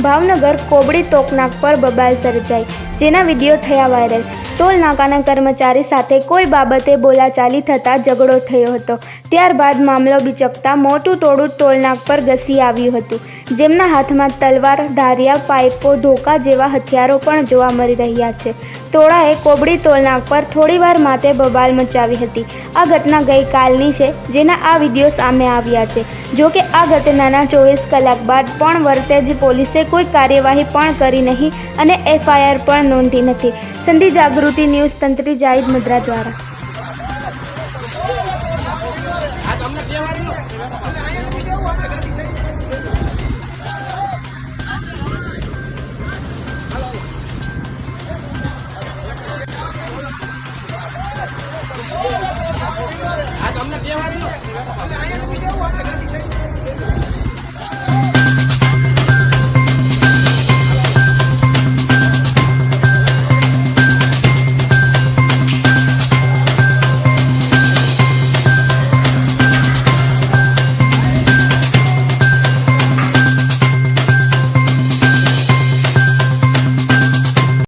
ભાવનગર કોબડી તોકનાક પર બબાલ સર્જાઈ, જેના વિડીયો થયા વાયરલ। ટોલ નાકાના કર્મચારી સાથે કોઈ બાબતે બોલાચાલી થતાં ઝઘડો થયો હતો। ત્યારબાદ મામલો બિચકતા મોટું ટોળું ટોલનાક પર ઘસી આવ્યું હતું, જેમના હાથમાં તલવાર, ધારિયા, પાઇપો, ધોકા જેવા હથિયારો પણ જોવા મળી રહ્યા છે। ટોળાએ કોબડી ટોલનાક પર થોડીવાર માટે બબાલ મચાવી હતી। આ ઘટના ગઈકાલની છે, જેના આ વિડીયો સામે આવ્યા છે। જોકે આ ઘટનાના 24 કલાક બાદ પણ વરતેજ પોલીસે કોઈ કાર્યવાહી પણ કરી નહીં અને FIR પણ નોંધી નથી। સંધિ જાગૃતિ ન્યૂઝ તંત્રી જાહિદ મદ્રા દ્વારા। આ તમને